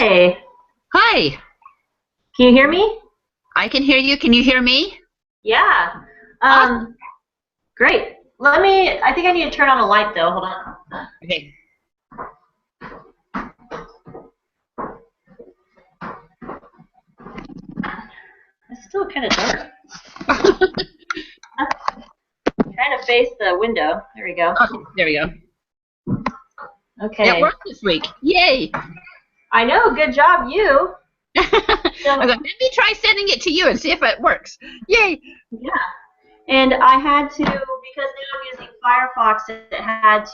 Hey, Hi, can you hear me? I can hear you. Can you hear me? Yeah. Awesome. Um, Great. I think I need to turn on a light though. Hold on. Okay. It's still kind of dark. I'm trying to face the window. There we go. Okay, there we go. It Okay. worked this week. Yay! I know. Good job, you. Let So, me try sending it to you and see if it works. Yay! yeah. And I had to, because now I'm using Firefox, I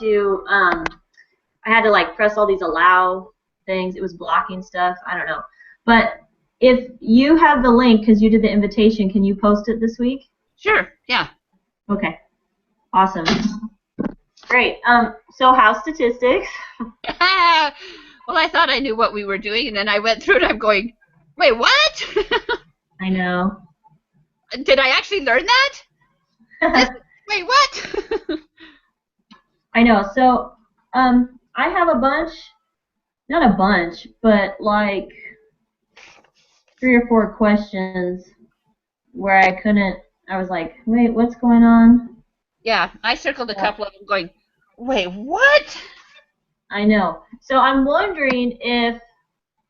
had to like press all these allow things. It was blocking stuff. I don't know. But if you have the link, because you did the invitation, can you post it this week? Sure. Yeah. Okay. Awesome. Great. So how's statistics? Well, I thought I knew what we were doing, and then I went through it. I'm going, wait, what? I know. Did I actually learn that? Wait, what? I know. So, I have a bunch, not a bunch, but like 3 or 4 questions where I was like, wait, what's going on? Yeah, I circled a Uh, couple of them, going, wait, what? I know. So I'm wondering if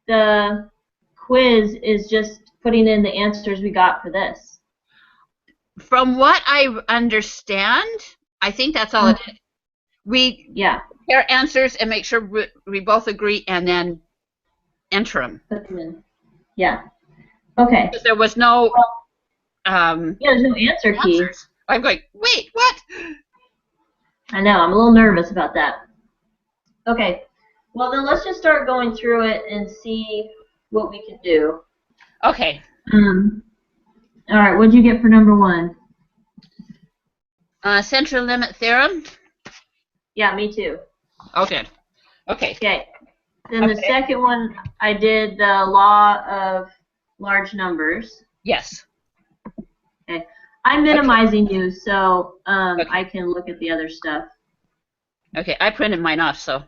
the quiz is just putting in the answers we got for this. From what I understand, I think that's all it is. We Yeah. compare answers and make sure we both agree and then enter them. Put them in. Yeah. Okay. Because there was no Yeah, there's no answer key. answers. I'm going, wait, what? I know. I'm a little nervous about that. Okay. Well, then let's just start going through it and see what we can do. Okay. Um, all right. What'd you get for number one? Central limit theorem. Yeah, me too. Okay. Okay. Okay. Then the second one, I did the law of large numbers. Yes. Okay. I'm minimizing you, so Okay. I can look at the other stuff. Okay. I printed mine off, so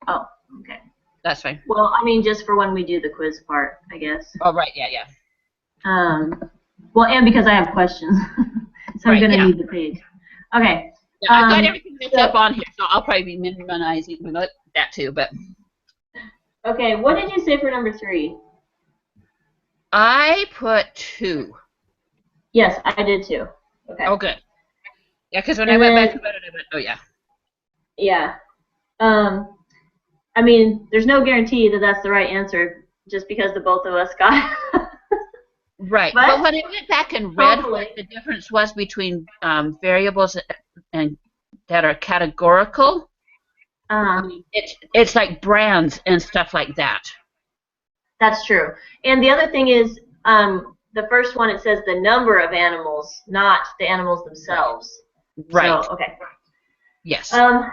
Oh, okay. that's fine. Well, I mean, just for when we do the quiz part, I guess. Oh, right. Yeah, yeah. Well, and because I have questions, so I'm Right, gonna yeah. need the page. Okay. Yeah, I've got everything that's up on here, so I'll probably be minimizing that too. But Okay, what did you say for number three? I put 2. Yes, I did too. Okay. Oh, good. Yeah, because when And I went back then, about it, I went, oh, yeah. yeah. I mean, there's no guarantee that that's the right answer just because the both of us got it. Right. But But when I went back and read hopefully, what the difference was between variables and that are categorical, it's like brands and stuff like that. that's true. And the other thing is, the first one, it says the number of animals, not the animals themselves. Right. So, okay. Yes. All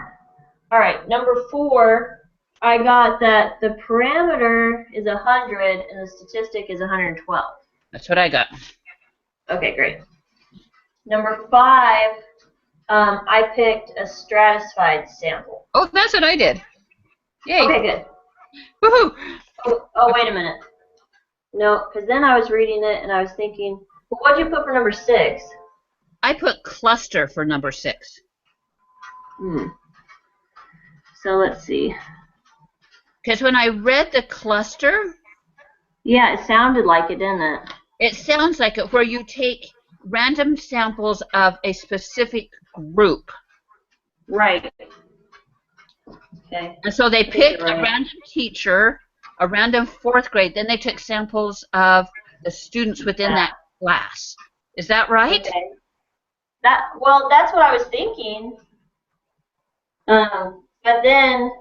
right, number four, I got that the parameter is 100 and the statistic is 112. That's what I got. Okay, great. Number five, I picked a stratified sample. Oh, that's what I did. Yay. Okay, good. Woohoo. Oh, wait a minute. No, because then I was reading it and I was thinking, well, what'd you put for number six? I put cluster for number 6. So let's see. Because when I read the cluster, Yeah, it sounded like it, didn't it? it sounds like it where you take random samples of a specific group. Right. Okay. And so they picked a random teacher, a random 4th grade, then they took samples of the students within that class. Is that right? Okay. Well, that's what I was thinking. But then,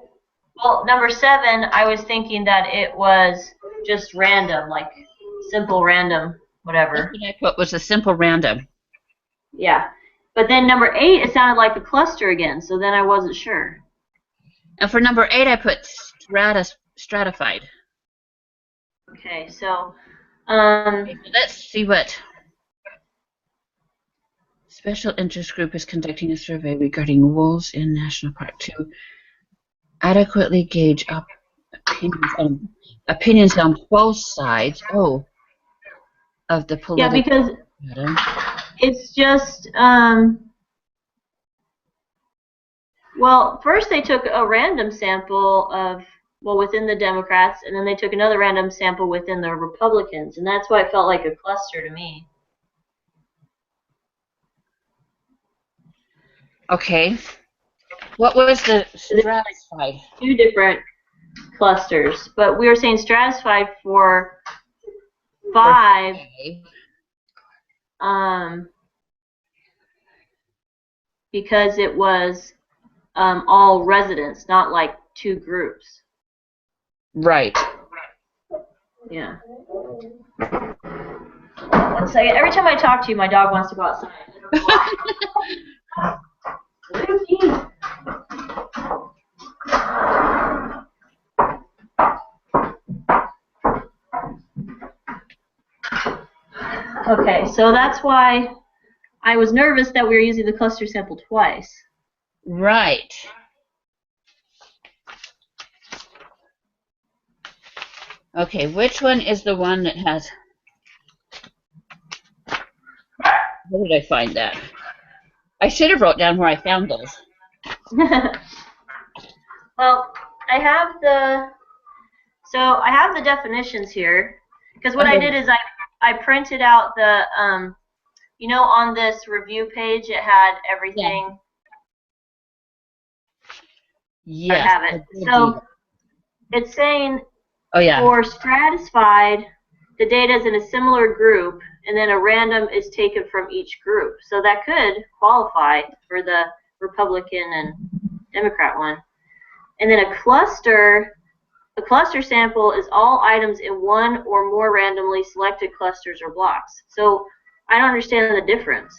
well, number seven, I was thinking that it was just random, like simple random, whatever. That's what I put was a simple random. Yeah. But then number eight, it sounded like a cluster again, so then I wasn't sure. And for number 8, I put stratified. Okay, so, Let's see what special interest group is conducting a survey regarding wolves in National Park to adequately gauge opinions on both sides. Oh, of the political. Yeah, because it's just well, first they took a random sample of within the Democrats, and then they took another random sample within the Republicans, and that's why it felt like a cluster to me. Okay. What was the stratified? Two different clusters, but we were saying stratified for 5. Because it was all residents, not like 2 groups. Right. Yeah. 1 second. Every time I talk to you, my dog wants to go outside. Okay, so that's why I was nervous that we were using the cluster sample twice. Right. Okay, which one is the one that has... Where did I find that? I should have wrote down where I found those. Well, I have the definitions here, because what I did is I printed out the you know, on this review page it had everything. Yeah. Yes, I have it. So it's saying for stratified, the data is in a similar group, and then a random is taken from each group. So that could qualify for the Republican and Democrat one. And then a cluster sample is all items in one or more randomly selected clusters or blocks. So I don't understand the difference.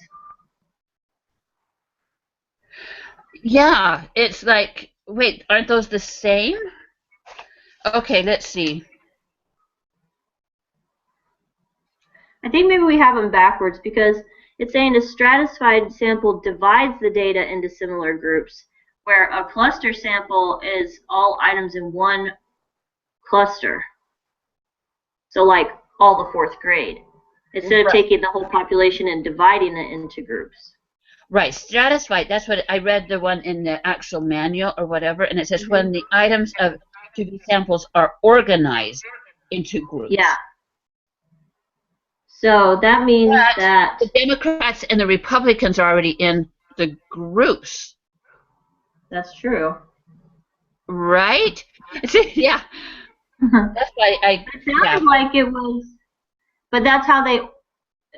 Yeah, it's like, wait, aren't those the same? Okay, let's see. I think maybe we have them backwards, because it's saying a stratified sample divides the data into similar groups, where a cluster sample is all items in one cluster. So like all the 4th grade, instead of taking the whole population and dividing it into groups. Right, stratified, that's what I read, the one in the actual manual or whatever, and it says when the items of to be samples are organized into groups. Yeah. So that means that the Democrats and the Republicans are already in the groups. That's true. Right? Yeah. That's why it sounded like it was, but that's how they,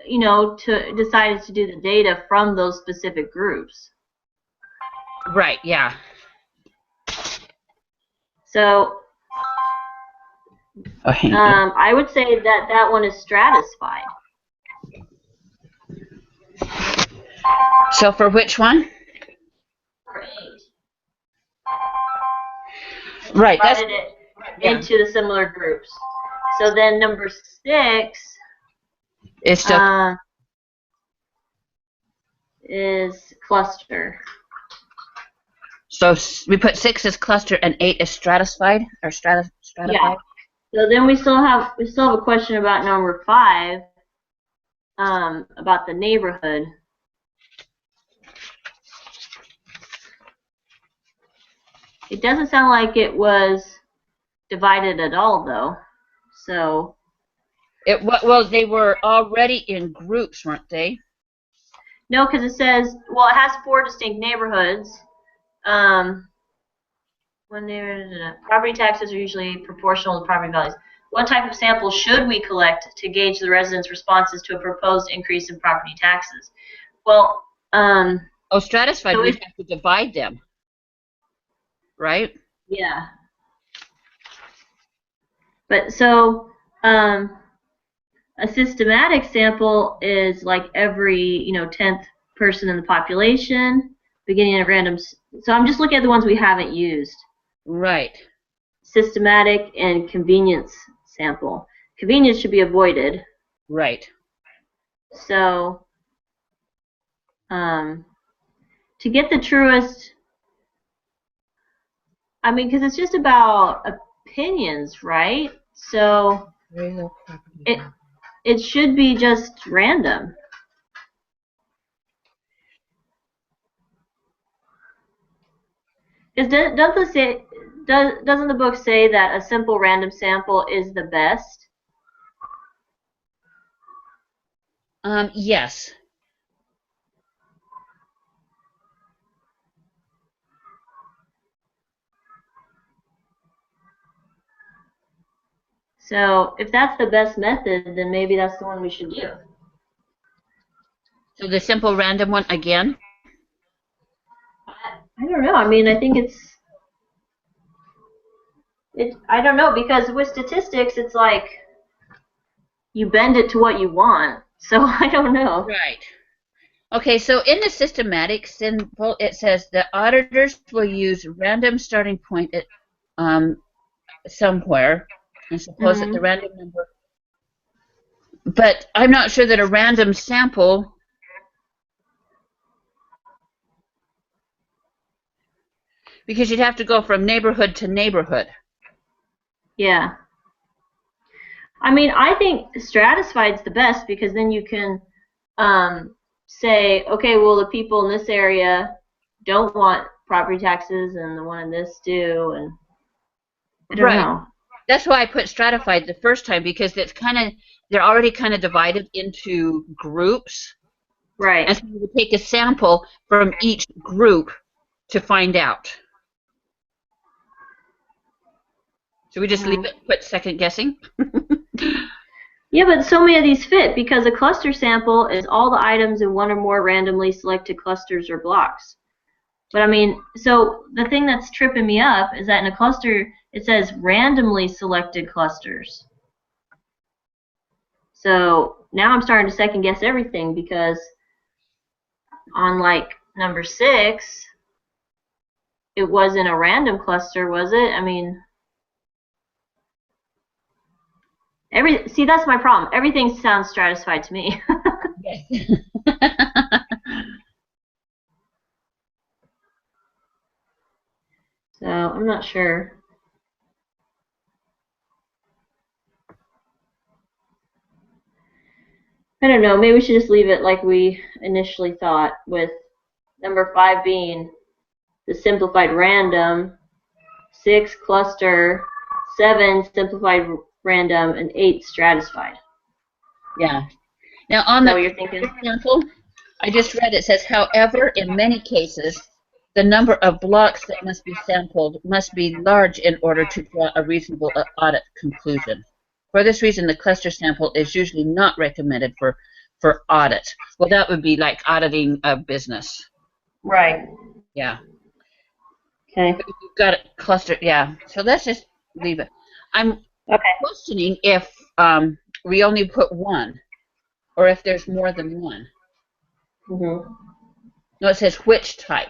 you know, decided to do the data from those specific groups. Right, yeah. So I would say that that one is stratified. So for which one? For 8. Right, that's it into the similar groups. So then number 6 is still is cluster. So we put 6 as cluster and 8 as stratified or stratified. Yeah. So then we still have a question about number 5, about the neighborhood. It doesn't sound like it was divided at all, though. So well, they were already in groups, weren't they? No, because it says, well, it has 4 distinct neighborhoods. Property taxes are usually proportional to property values. What type of sample should we collect to gauge the residents' responses to a proposed increase in property taxes? Well, stratified, we have to divide them, right? Yeah. But so a systematic sample is like every 10th person in the population, beginning of random. So I'm just looking at the ones we haven't used. Right. Systematic and convenience sample. Convenience should be avoided. Right. So to get the truest, I mean, because it's just about opinions, right? So it should be just random. Doesn't the book say that a simple random sample is the best? Yes. So if that's the best method, then maybe that's the one we should do. So the simple random one again? I don't know. I mean, I think I don't know, because with statistics, it's like you bend it to what you want. So I don't know. Right. Okay, so in the systematic symbol, it says the auditors will use random starting point at somewhere, and suppose that the random number. But I'm not sure that a random sample. Because you'd have to go from neighborhood to neighborhood. Yeah. I mean, I think stratified's the best, because then you can say, okay, well, the people in this area don't want property taxes, and the one in this do, and I don't know. That's why I put stratified the first time, because it's they're already kind of divided into groups. Right. And so you would take a sample from each group to find out. Should we just leave it, put second guessing? Yeah, but so many of these fit, because a cluster sample is all the items in one or more randomly selected clusters or blocks. But I mean, so the thing that's tripping me up is that in a cluster, it says randomly selected clusters. So now I'm starting to second guess everything, because on like number 6, it wasn't a random cluster, was it? I mean, see, that's my problem. Everything sounds stratified to me. Yes. So I'm not sure. I don't know. Maybe we should just leave it like we initially thought, with number 5 being the simplified random, 6 cluster, 7 simplified random, and 8 stratified. Yeah. Now on the you're thinking? Example, I just read it says, however, in many cases, the number of blocks that must be sampled must be large in order to draw a reasonable audit conclusion. For this reason, the cluster sample is usually not recommended for audit. Well, that would be like auditing a business. Right. Yeah. Okay. But you've got a cluster, yeah. So let's just leave it. I'm questioning if we only put 1, or if there's more than 1. No, it says which type,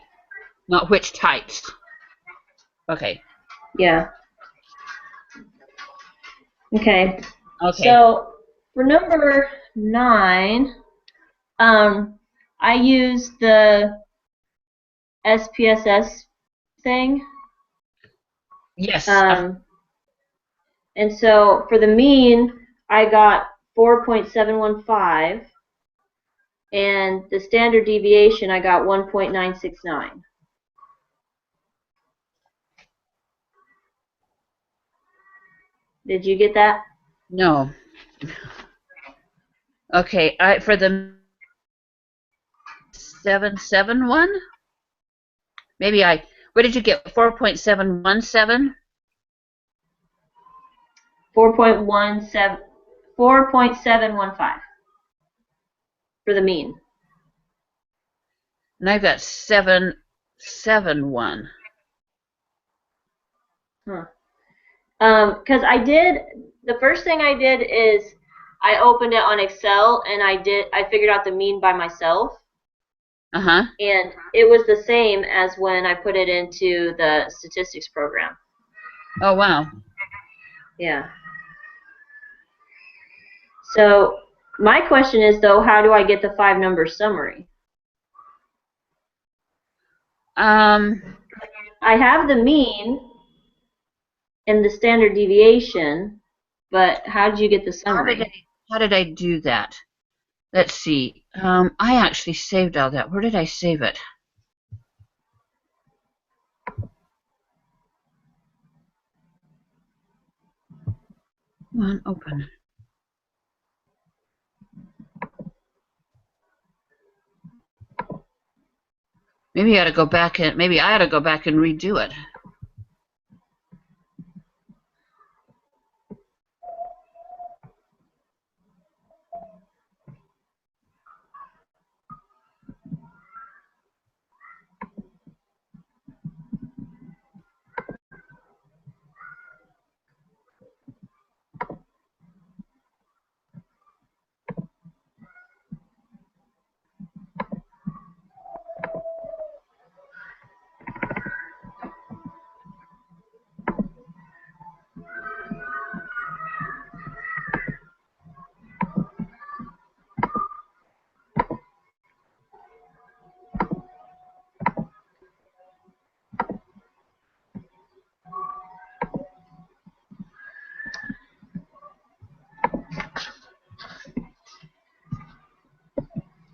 not which types. Okay. Yeah. Okay. So for number 9, I used the SPSS thing. Yes. And so for the mean, I got 4.715, and the standard deviation, I got 1.969. Did you get that? No. Okay, for the 771, maybe what did you get? 4.717? 4.715 for the mean. And I've got 771. Huh. Because the first thing I did is I opened it on Excel, and I figured out the mean by myself. And it was the same as when I put it into the statistics program. Oh, wow. Yeah. So my question is, though, how do I get the 5-number summary? I have the mean, and the standard deviation, but how did you get the summary? How did I do that? Let's see. I actually saved all that. Where did I save it? Come on, open. Maybe I ought to go back and redo it.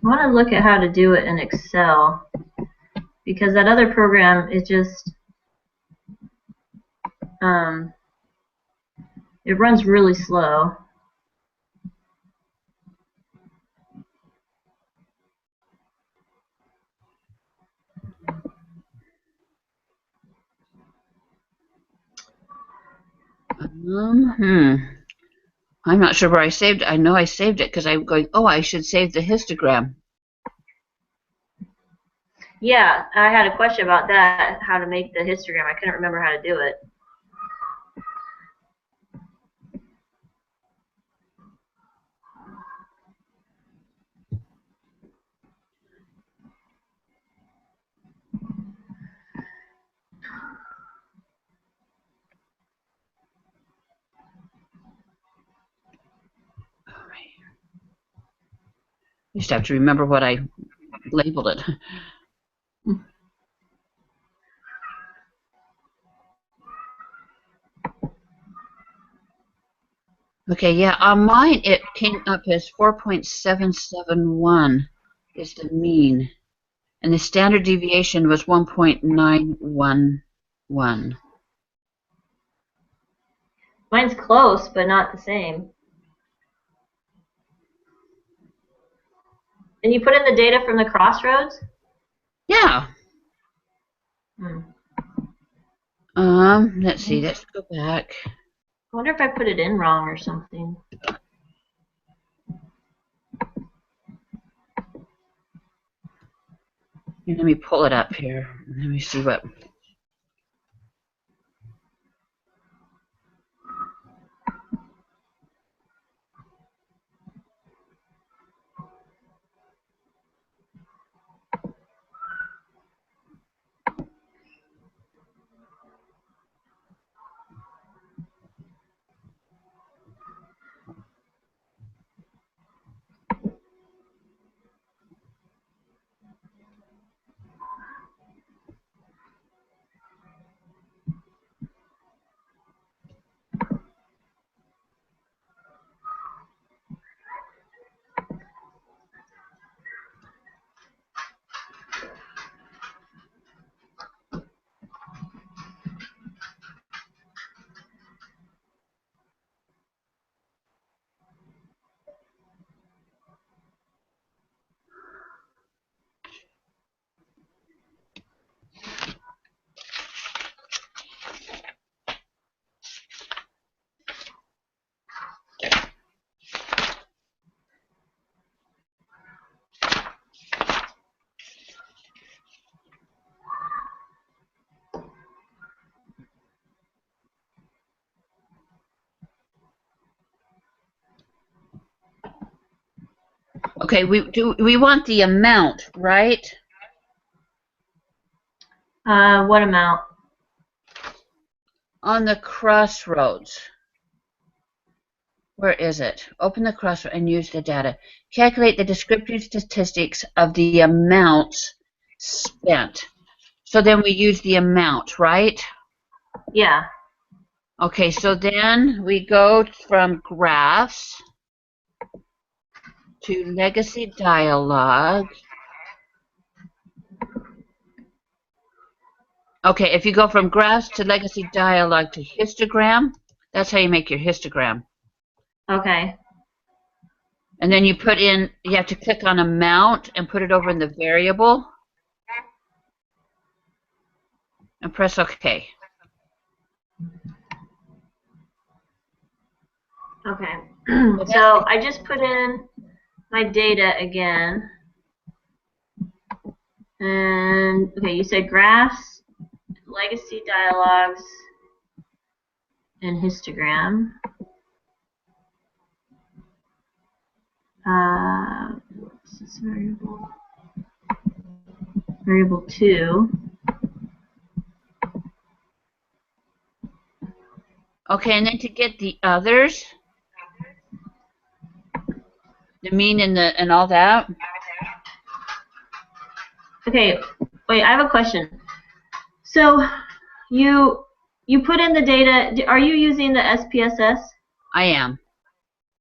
I want to look at how to do it in Excel, because that other program is just it runs really slow. I'm not sure where I saved it. I know I saved it because I'm going, oh, I should save the histogram. Yeah, I had a question about that, how to make the histogram. I couldn't remember how to do it. I just have to remember what I labeled it. Okay, yeah, on mine it came up as 4.771 is the mean, and the standard deviation was 1.911. Mine's close, but not the same. And you put in the data from the crossroads? Yeah. Let's see, let's go back. I wonder if I put it in wrong or something. Here, let me pull it up here. Let me see what. Okay, we want the amount, right? What amount? On the crossroads. Where is it? Open the crossroads and use the data. Calculate the descriptive statistics of the amounts spent. So then we use the amount, right? Yeah. Okay, so then we go from graphs to legacy dialog. Okay, if you go from graphs to legacy dialog to histogram, that's how you make your histogram. Okay. And then you have to click on amount and put it over in the variable. And press OK. Okay. So I just put in my data again. And, okay, you said graphs, legacy dialogs, and histogram. What's this variable? Variable 2. Okay, and then to get the others, the mean and all that. Okay, wait, I have a question. So you put in the data. Are you using the SPSS? I am.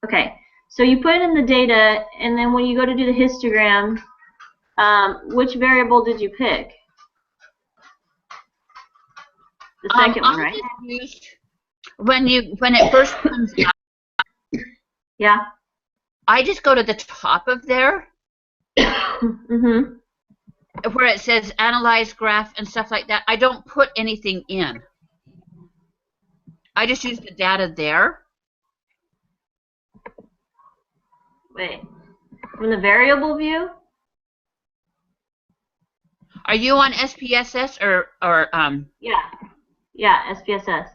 Okay, so you put in the data, and then when you go to do the histogram, which variable did you pick? The second one, right? When it first comes out, yeah. I just go to the top of there, mm-hmm. where it says analyze graph and stuff like that. I don't put anything in. I just use the data there. Wait, from the variable view? Are you on SPSS or Yeah, SPSS.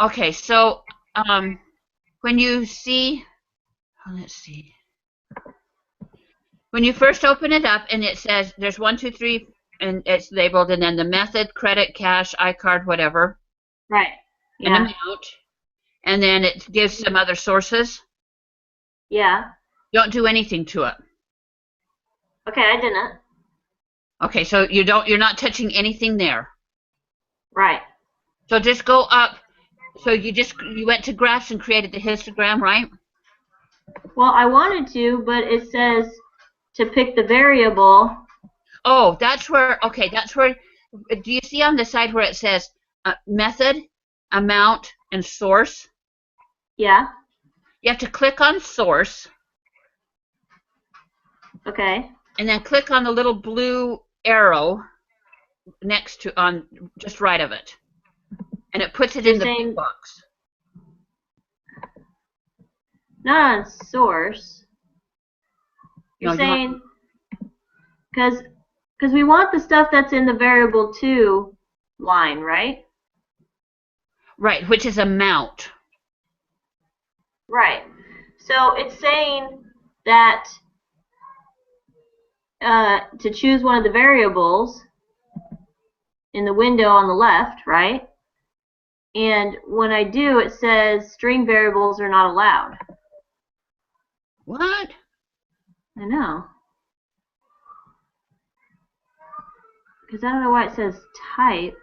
Okay, so when you see, let's see, when you first open it up and it says there's 1, 2, 3, and it's labeled, and then the method, credit, cash, iCard, whatever. Right. Yeah. An amount, and then it gives some other sources. Yeah. Don't do anything to it. Okay, I didn't. Okay, so you're not touching anything there. Right. So just go up. So you went to graphs and created the histogram, right? Well, I wanted to, but it says to pick the variable. Oh, that's where. Okay, that's where. Do you see on the side where it says method, amount, and source? Yeah. You have to click on source. Okay. And then click on the little blue arrow next to just right of it, and it puts it in the big box. Not on source. You're saying because we want the stuff that's in the variable 2 line, right? Right, which is amount. Right. So it's saying that to choose one of the variables in the window on the left, right? And when I do, it says string variables are not allowed. What? I know. Because I don't know why it says type.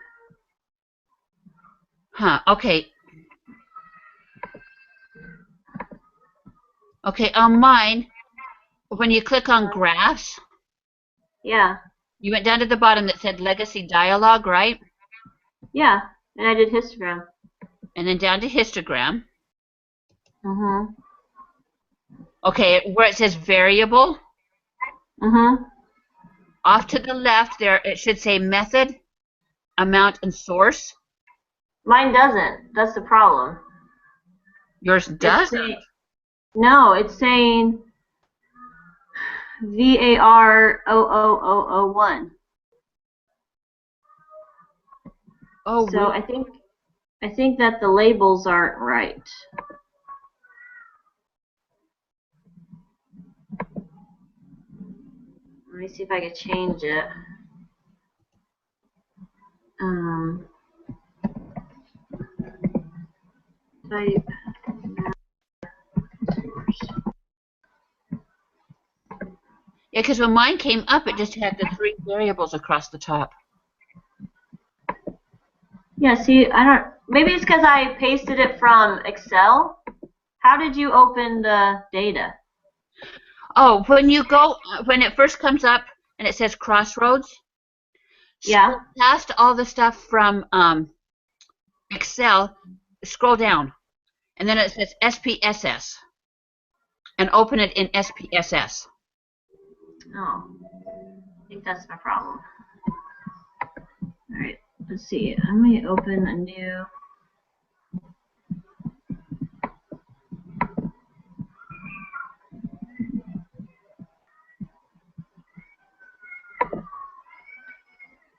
Huh, okay. Okay, on mine, when you click on graphs, yeah, you went down to the bottom that said legacy dialog, right? Yeah, and I did histogram. And then down to histogram. Mm-hmm. Okay, where it says variable. Mm-hmm. Off to the left there, it should say method, amount, and source. Mine doesn't. That's the problem. Yours doesn't? No, it's saying VAR 00001. Oh, so really? I think that the labels aren't right. Let me see if I can change it. Type. Yeah, because when mine came up, it just had the 3 variables across the top. Yeah, see, I don't. maybe it's because I pasted it from Excel. How did you open the data? Oh, when it first comes up and it says Crossroads, yeah, past all the stuff from Excel, scroll down, and then it says SPSS, and open it in SPSS. Oh, I think that's my problem. All right, let's see. I'm going to open a new.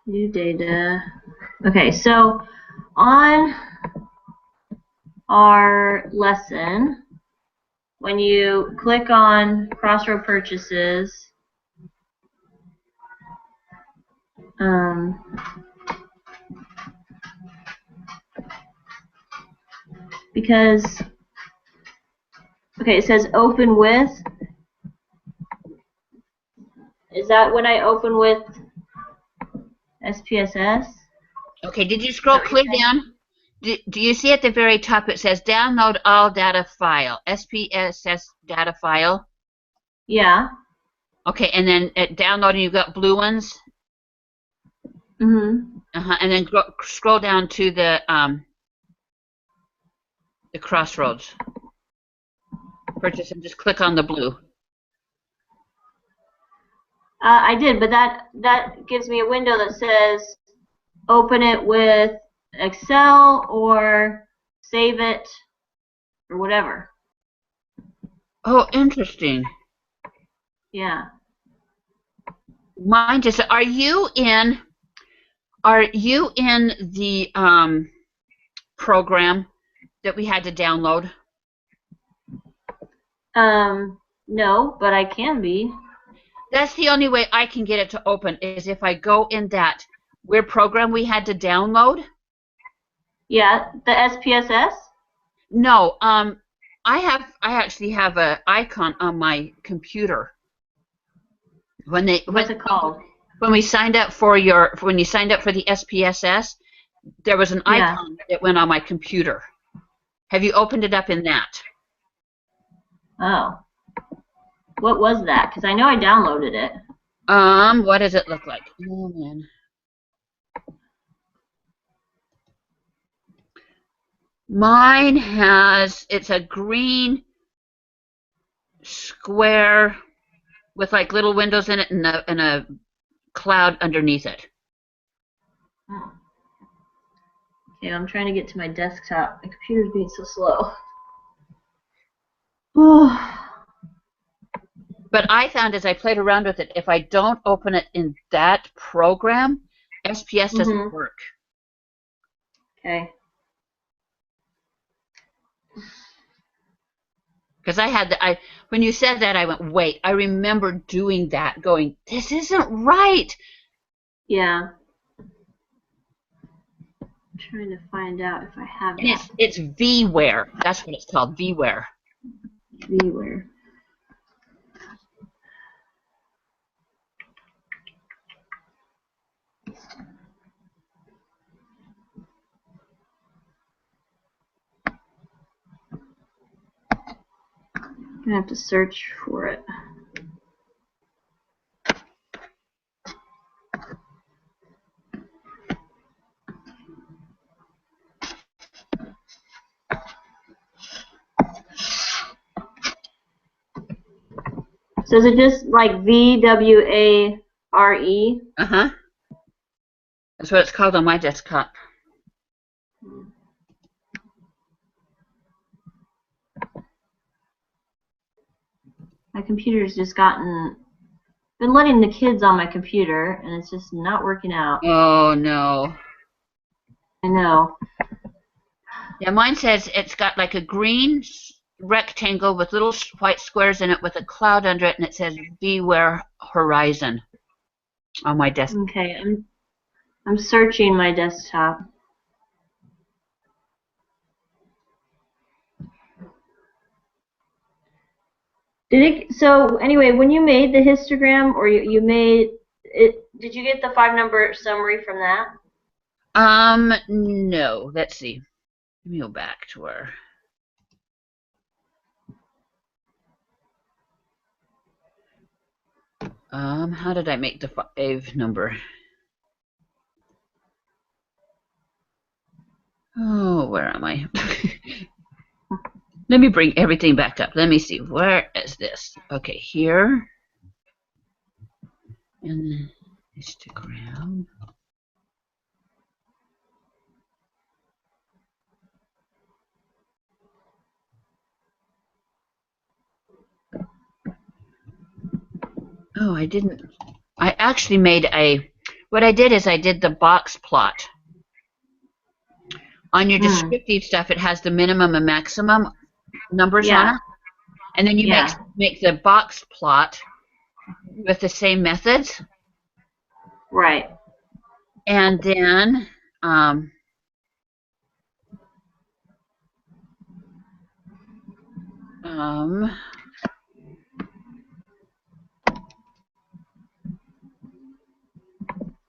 New data. Okay, so on our lesson, when you click on Crossroad Purchases, because, okay, it says open with. Is that when I open with SPSS? Okay, did you scroll clear down? Do you see at the very top it says download all data file, SPSS data file? Yeah. Okay, and then at downloading you've got blue ones? Mm-hmm. And then scroll down to the Crossroads purchase and just click on the blue. I did, but that gives me a window that says open it with Excel or save it or whatever. Oh, interesting. Yeah. Mine just, are you in the program that we had to download? No, but I can be. That's the only way I can get it to open is if I go in that weird program we had to download. Yeah, the SPSS? No, I actually have an icon on my computer. What's it called? When you signed up for the SPSS, there was an icon that went on my computer. Have you opened it up in that? Oh. What was that? Because I know I downloaded it. What does it look like? Oh, man. Mine it's a green square with like little windows in it and a cloud underneath it. Oh. Okay, I'm trying to get to my desktop. My computer's being so slow. But I found as I played around with it, if I don't open it in that program, SPS doesn't work. Okay. Because when you said that, I went, wait, I remember doing that, going, this isn't right. Yeah. I'm trying to find out if I have that. It's vWare. That's what it's called, vWare. vWare. I'm gonna have to search for it. So is it just like VWARE? Uh-huh. That's what it's called on my desktop. My computer's just been letting the kids on my computer, and it's just not working out. Oh, no. I know. Yeah, mine says it's got like a green rectangle with little white squares in it with a cloud under it, and it says vWare Horizon on my desktop. Okay, I'm searching my desktop. So anyway, when you made the histogram, or you made it, did you get the 5-number summary from that? No. Let's see. Let me go back to where. How did I make the 5 number? Oh, where am I? Let me bring everything back up. Let me see. Where is this? Okay, here. And then histogram. Oh, I didn't. I actually made what I did is I did the box plot. On your descriptive stuff, it has the minimum and maximum numbers on it. And then you make the box plot with the same methods. Right. And then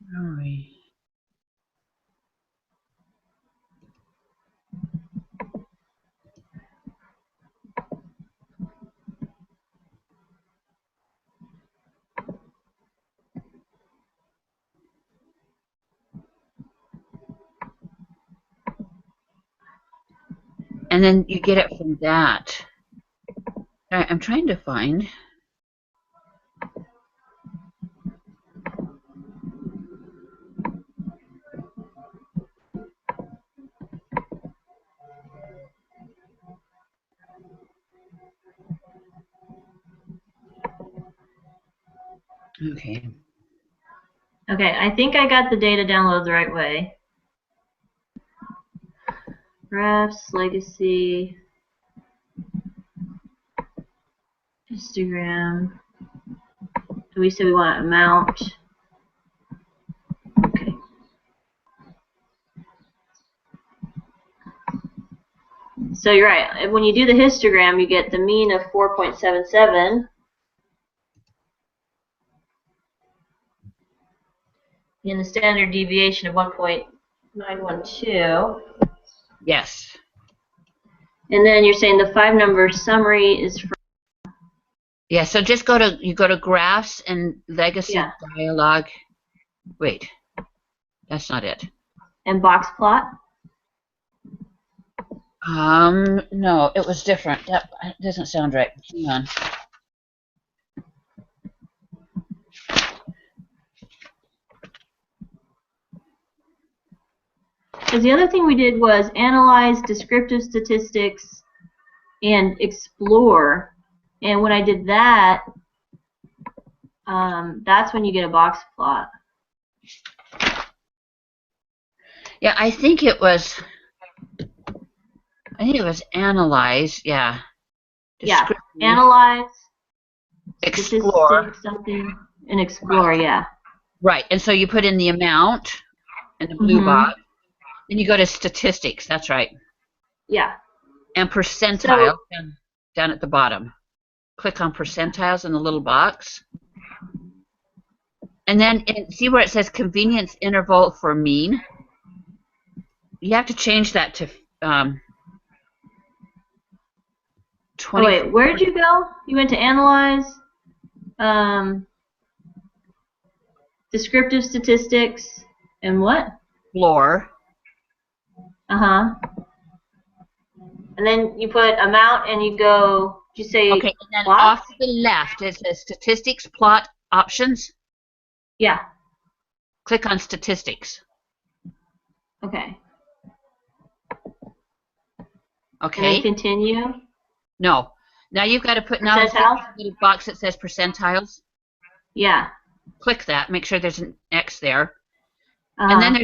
sorry. And then you get it from that. I'm trying to find. Okay. Okay, I think I got the data downloaded the right way. Graphs, legacy, histogram. We said we want amount. Okay. So you're right. When you do the histogram, you get the mean of 4.77. And the standard deviation of 1.912. Yes. And then you're saying the 5-number summary is from. Yeah, so just go to graphs and legacy dialog. Wait, that's not it. And box plot? No, it was different. That doesn't sound right. Hang on. Because the other thing we did was analyze descriptive statistics and explore. And when I did that, that's when you get a box plot. Yeah, I think it was analyze. Yeah. Yeah, analyze, explore, something, and explore. Yeah. Right, and so you put in the amount in the blue box. Then you go to statistics. That's right. Yeah. And percentile down at the bottom. Click on percentiles in the little box. And then see where it says convenience interval for mean? You have to change that to 20. Oh, wait, where did you go? You went to analyze, descriptive statistics, and what? Explore. Uh-huh. And then you put amount and you go, did you say okay, and then plot? off to the left it says statistics plot options. Yeah. Click on statistics. Okay. Okay. And then continue. No. Now you've got to put now the little box that says percentiles. Yeah. Click that. Make sure there's an X there. And then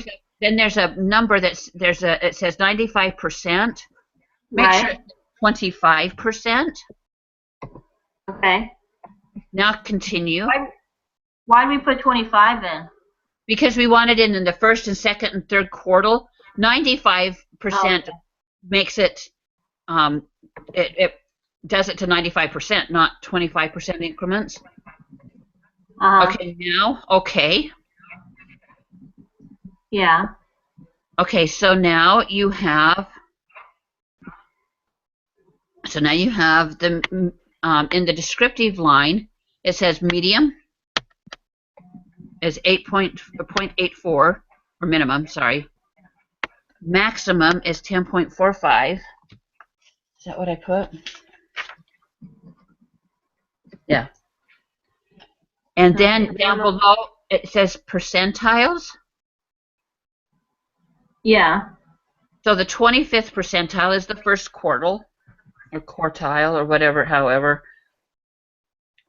there's a number it says 95%. Make sure it's 25%. Okay. Now continue. Why do we put 25 in? Because we want it in the first and second and third quartile. 95% makes it it does it to 95%, not 25% increments. Okay, now, okay. Yeah. Okay, so now you have So now you have the in the descriptive line, it says medium is 0.84 or minimum, sorry. Maximum is 10.45. Is that what I put? Yeah. And then down below it says percentiles. Yeah. So the 25th percentile is the first quartile or quartile or whatever, however,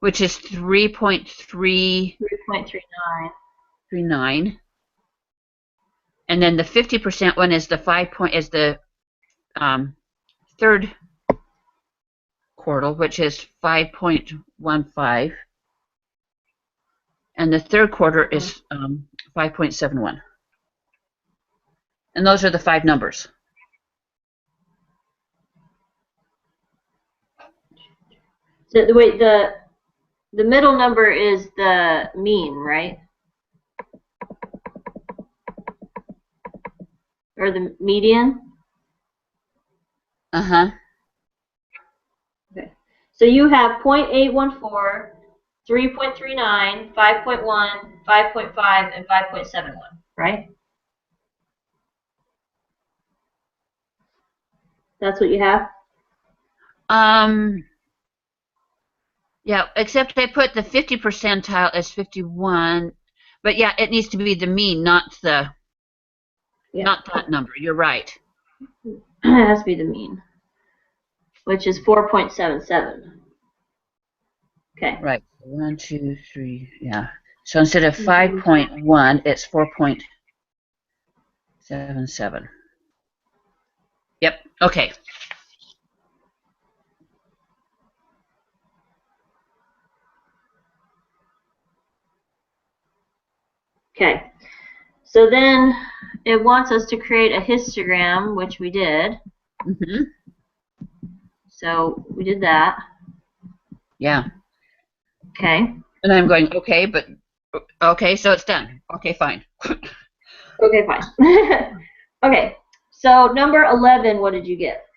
which is 3.39. And then the 50% one is the third quartile, which is 5.15. And the third quarter is 5.71. And those are the 5 numbers. So wait, the middle number is the mean, right? Or the median? Uh-huh. Okay. So you have 0.814, 3.39, 5.1, 5.5, and 5.71, right? That's what you have? Yeah, except I put the 50 percentile as 51, but yeah, it needs to be the mean, not the not that number. You're right. It has to be the mean, which is 4.77. Okay. Right. 1, 2, 3. Yeah. So instead of 5.1, it's 4.77. Yep. Okay. Okay. So then it wants us to create a histogram, which we did. Mm-hmm. So we did that. Yeah. Okay. And I'm going, okay, but okay, so it's done. Okay, fine. Okay, fine. Okay. So number 11, what did you get?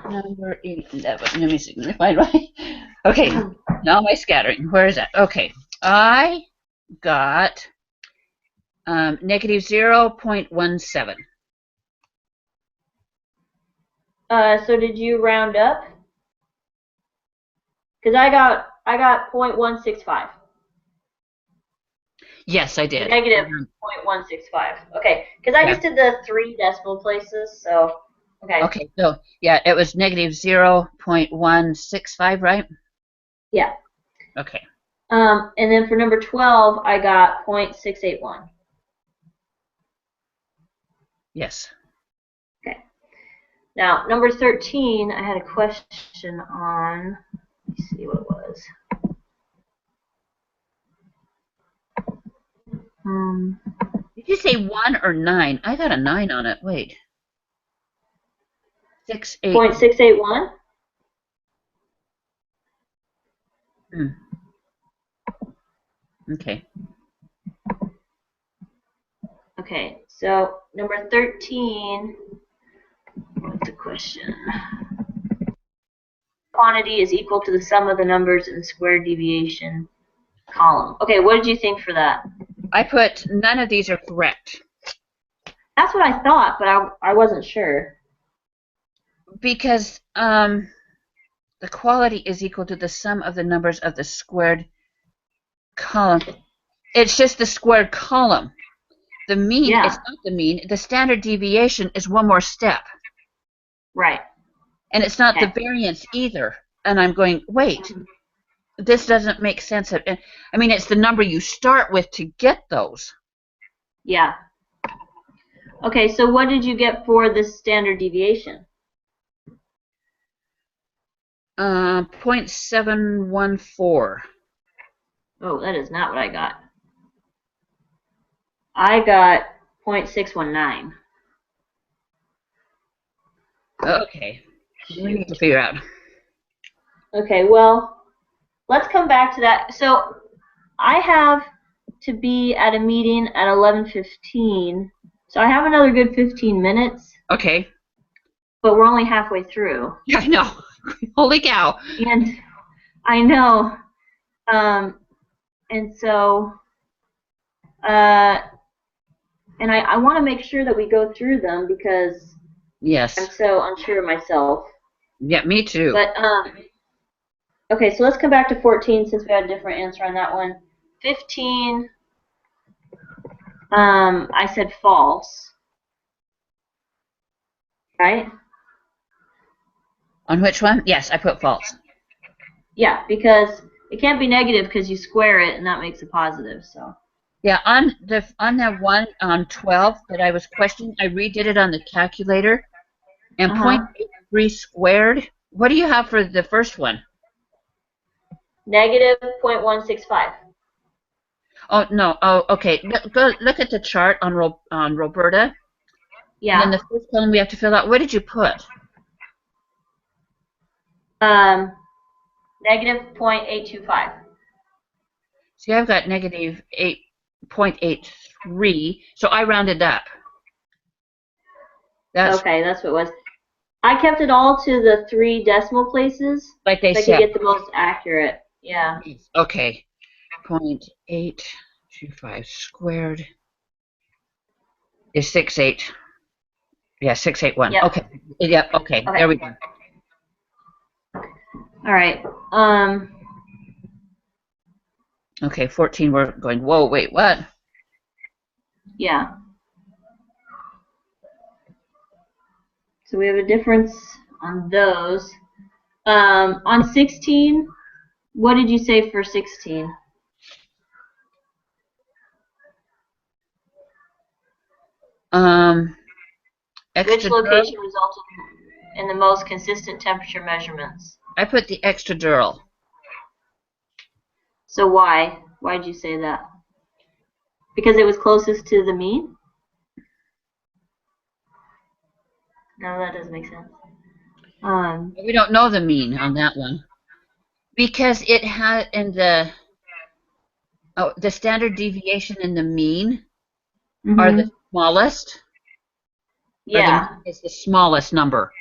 Number 11. Let me see. Let me find right. Okay. Now my scattering. Where is that? Okay. I got negative 0.17. So did you round up? Because I got 0.165. Yes, I did. Negative 0.165. Okay. Because I just did the 3 decimal places, so okay. Okay. So yeah, it was negative 0.165, right? Yeah. Okay. And then for number 12, I got 0.681. Yes. Okay. Now, number 13, I had a question on, let me see what it was. Did you say 1 or 9? I got a 9 on it. Wait. 0.681? Okay. Okay, so number 13, what's the question? Quantity is equal to the sum of the numbers in the square deviation column. Okay, what did you think for that? I put none of these are correct. That's what I thought, but I wasn't sure. Because the quality is equal to the sum of the numbers of the squared column. It's just the squared column. The mean, it's not the mean. The standard deviation is one more step. Right. And it's not the variance either. And I'm going, wait, this doesn't make sense. I mean, it's the number you start with to get those. Yeah. Okay, so what did you get for the standard deviation? 0.714. Oh, that is not what I got. I got 0.619. Okay. We need to figure out. Okay, well, let's come back to that. So I have to be at a meeting at 11:15. So I have another good 15 minutes. Okay. but we're only halfway through. Yeah, I know. Holy cow. And I know. And so, and I want to make sure that we go through them because yes, I'm so unsure of myself. Yeah, me too. But okay, so let's come back to 14 since we had a different answer on that one. 15, I said false. Right? On which one? Yes, I put false. Yeah, because it can't be negative because you square it and that makes it positive. So. Yeah, on that one on 12 that I was questioning, I redid it on the calculator, and 0.83 squared. What do you have for the first one? Negative 0.165. Oh no. Oh, okay. Go look at the chart on Roberta. Yeah. And then the first column we have to fill out. What did you put? Negative 0.825. See, I've got negative 8.83, so I rounded up. Okay, that's what it was. I kept it all to the 3 decimal places. Like they said. So I could get the most accurate. Yeah. Okay. 0.825 squared is 68. Yeah, 681. Yep. Okay. Yep. Okay. There we go. All right. Okay, 14. We're going. Whoa! Wait. What? Yeah. So we have a difference on those. On 16, what did you say for 16? Which location resulted in the most consistent temperature measurements? I put the extradural. So why? Why did you say that? Because it was closest to the mean? No, that doesn't make sense. We don't know the mean on that one. Because it had in the standard deviation and the mean are the smallest. Yeah. It's the smallest number.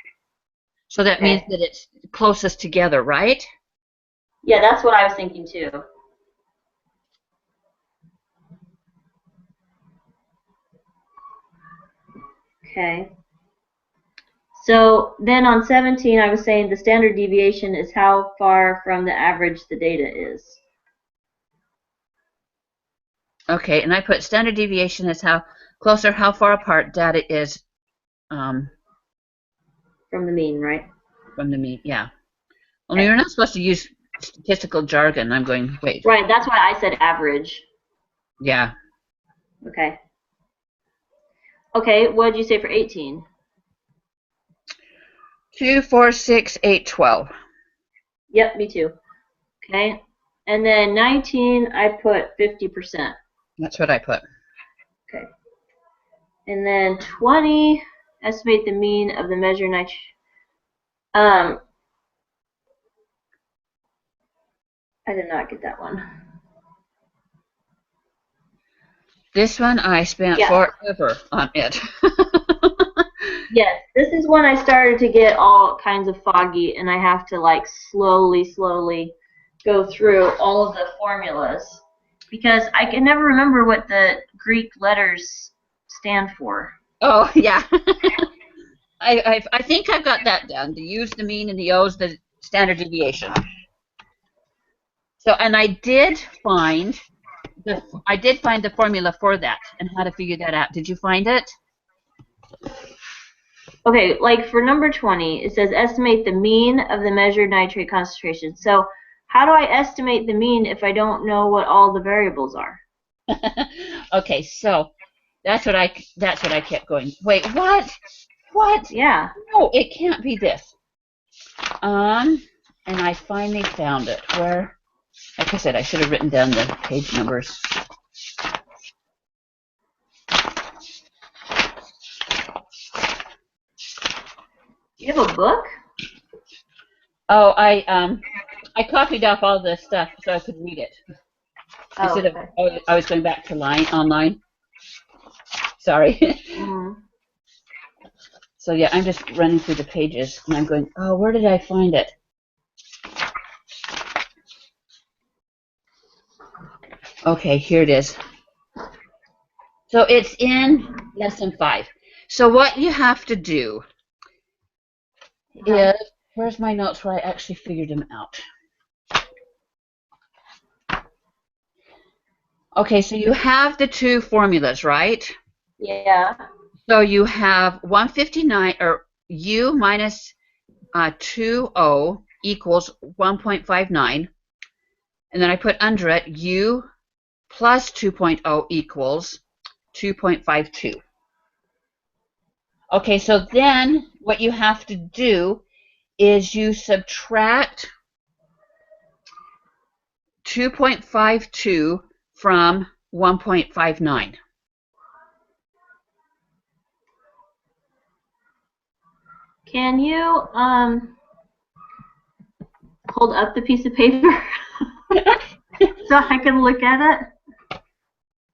So that means that it's closest together, right? Yeah, that's what I was thinking too. Okay. So then on 17, I was saying the standard deviation is how far from the average the data is. Okay, and I put standard deviation is how far apart data is from the mean, right? From the mean, yeah. Only you're not supposed to use statistical jargon. I'm going, wait. Right, that's why I said average. Yeah. Okay. Okay, what did you say for 18? 2, 4, 6, 8, 12. Yep, me too. Okay. And then 19, I put 50%. That's what I put. Okay. And then 20, estimate the mean of the measured nitrogen. I did not get that one. This one I spent forever on it. Yes, this is when I started to get all kinds of foggy, and I have to like slowly go through all of the formulas because I can never remember what the Greek letters stand for. Oh yeah, I think I've got that down. The U's, the mean, and the O's, the standard deviation. So, and I did find the formula for that and how to figure that out. Did you find it? Okay, like for number 20, it says estimate the mean of the measured nitrate concentration. So how do I estimate the mean if I don't know what all the variables are? Okay, so that's what I kept going. Wait, what? What? Yeah. No, it can't be this. And I finally found it. Where? Like I said, I should have written down the page numbers. You have a book? Oh, I copied off all this stuff so I could read it. Instead of I was going back to online. Sorry. So yeah, I'm just running through the pages, and I'm going, oh, where did I find it? Okay, here it is. So it's in lesson 5. So what you have to do is, where's my notes where I actually figured them out? Okay, so you have the two formulas, right? Yeah. So you have 159, or u minus 2o equals 1.59. And then I put under it u plus 2.0 equals 2.52. Okay, so then what you have to do is you subtract 2.52 from 1.59. Can you hold up the piece of paper so I can look at it?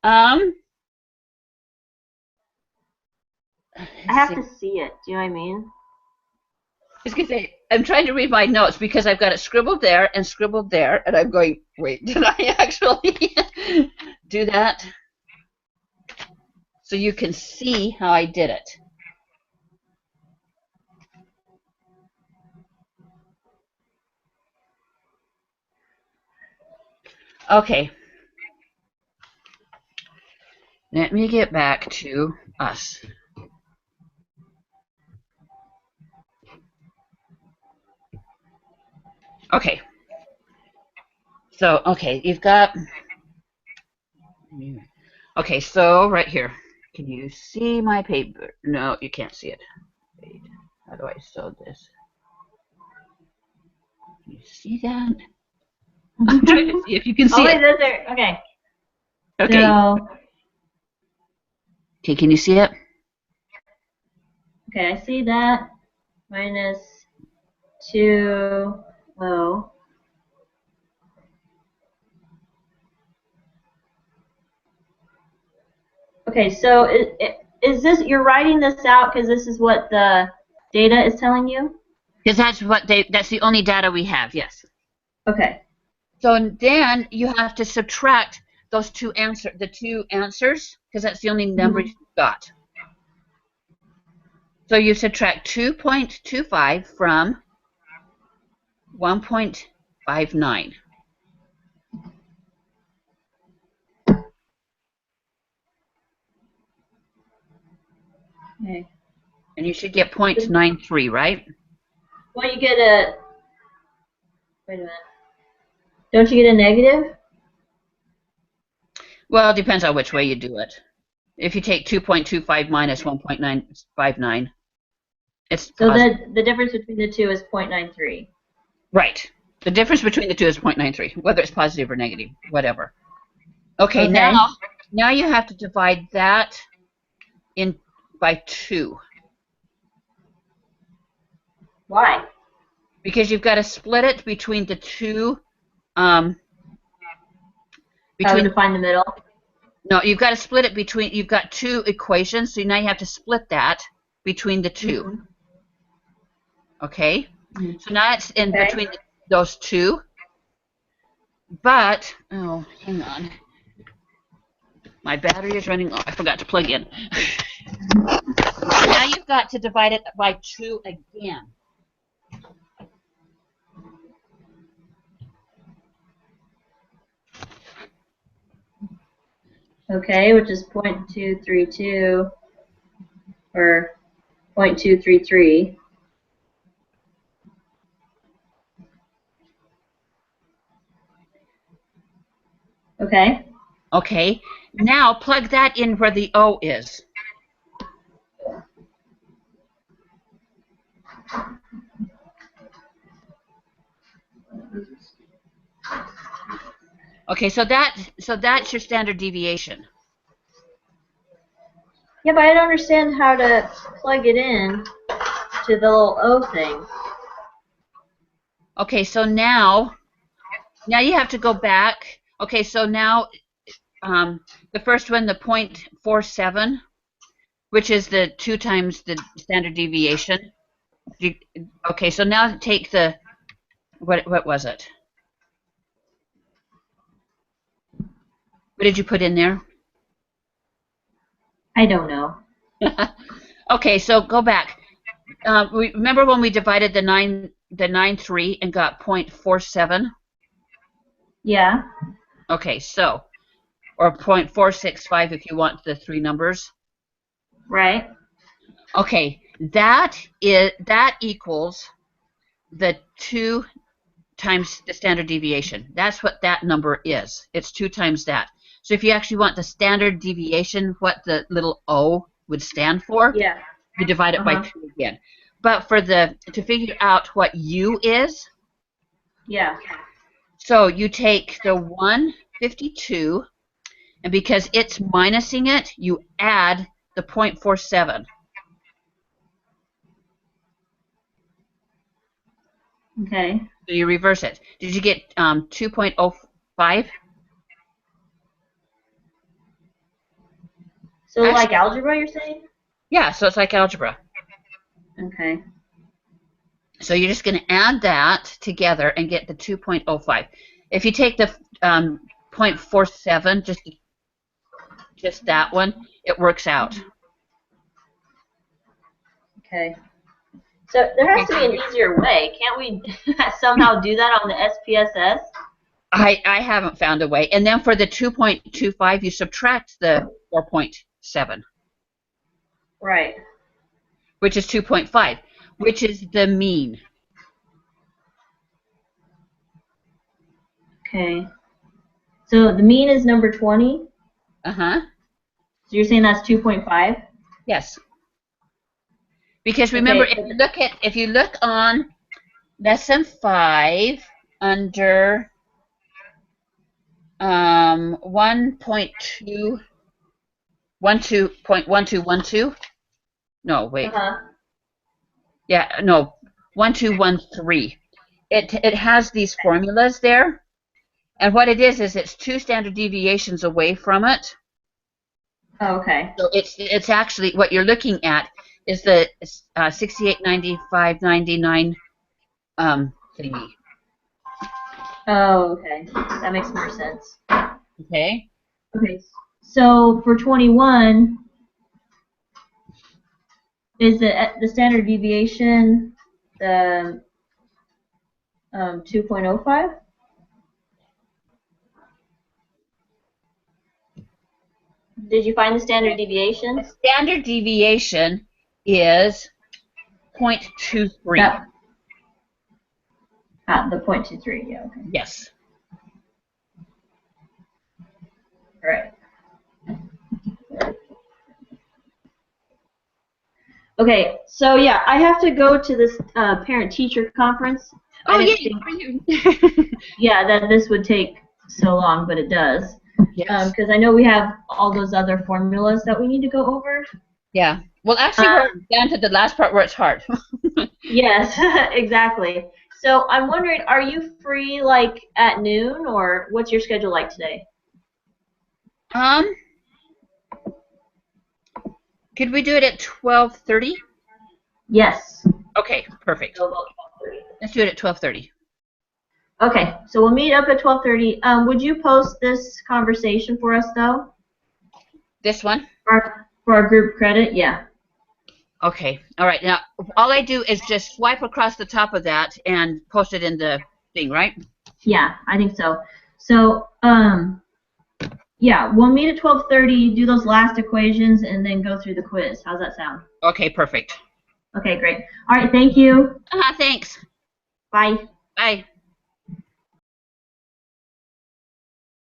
I have to see it. Do you know what I mean? I was going to say, I'm trying to read my notes because I've got it scribbled there, and I'm going, wait, did I actually do that? So you can see how I did it. Okay. Let me get back to us. Okay. So, okay, you've got... Okay, so right here. Can you see my paper? No, you can't see it. Wait, how do I sew this? Can you see that? I'm trying to see if you can see it. Those are, okay. Okay. So, okay, can you see it? Okay, I see that. Minus 2o. Okay, so is this, you're writing this out because this is what the data is telling you? Because that's the only data we have, yes. Okay. So then you have to subtract those two answers, because that's the only number you've got. So you subtract 2.25 from 1.59. Okay. And you should get 0.93, right? Well, you get a, wait a minute. Don't you get a negative? Well, it depends on which way you do it. If you take 2.25 minus 1.959, it's so the difference between the two is 0.93. Right. The difference between the two is 0.93, whether it's positive or negative, whatever. Okay. Now you have to divide that by 2. Why? Because you've got to split it between the two. To find the middle? No, you've got to split it between, you've got two equations, so now you have to split that between the two. Mm-hmm. Okay? Mm-hmm. So now it's in between those two. But, oh, hang on. My battery is running low. I forgot to plug in. Now you've got to divide it by 2 again. Okay, which is 0.232 or 0.233. Okay. Okay. Now plug that in where the O is. Okay, so that's your standard deviation. Yeah, but I don't understand how to plug it in to the little O thing. Okay, so now you have to go back. Okay, so now the first one, the 0.47, which is the 2 times the standard deviation. Okay, so now take the, what was it? What did you put in there? I don't know. Okay, so go back. Remember when we divided the 9.3 and got 0.47? Yeah. Okay, so, or 0.465 if you want the 3 numbers. Right. Okay, that equals the 2 times the standard deviation. That's what that number is. It's 2 times that. So if you actually want the standard deviation, what the little O would stand for, yeah, you divide it by 2 again. But for to figure out what U is, yeah. So you take the 152, and because it's minusing it, you add the 0.47. Okay. So you reverse it. Did you get 2.05? So like algebra, you're saying? Yeah, so it's like algebra. Okay. So you're just going to add that together and get the 2.05. If you take the 0.47, just that one, it works out. Okay. So there has to be an easier way. Can't we somehow do that on the SPSS? I haven't found a way. And then for the 2.25, you subtract the 4.7. Right. Which is 2.5, which is the mean. Okay. So the mean is number 20? Uh-huh. So you're saying that's 2.5? Yes. Because remember, okay, if you look on lesson 5 under 1.12.1212. No, wait. Yeah, no, 1213. It has these formulas there, and what it is it's 2 standard deviations away from it. Oh, okay. So it's actually what you're looking at is the 68.95.99 thingy. Oh, okay. That makes more sense. Okay. Okay. So for 21, is the standard deviation the 2.05? Did you find the standard deviation? The standard deviation is 0.23. Yeah. The 0.23, yeah, okay. Yes. All right. Okay, so yeah, I have to go to this parent-teacher conference. Oh, yeah. Yeah, that this would take so long, but it does. Yes. Because I know we have all those other formulas that we need to go over. Yeah. Well, actually, we're down to the last part where it's hard. Yes, exactly. So I'm wondering, are you free like at noon, or what's your schedule like today? Could we do it at 12:30? Yes. Okay, perfect. Let's do it at 12:30. Okay, so we'll meet up at 12:30. Would you post this conversation for us, though? This one? For our group credit, yeah. Okay, all right. Now, all I do is just swipe across the top of that and post it in the thing, right? Yeah, I think so. So, yeah, we'll meet at 12:30, do those last equations, and then go through the quiz. How's that sound? Okay, perfect. Okay, great. All right, thank you. Thanks. Bye. Bye.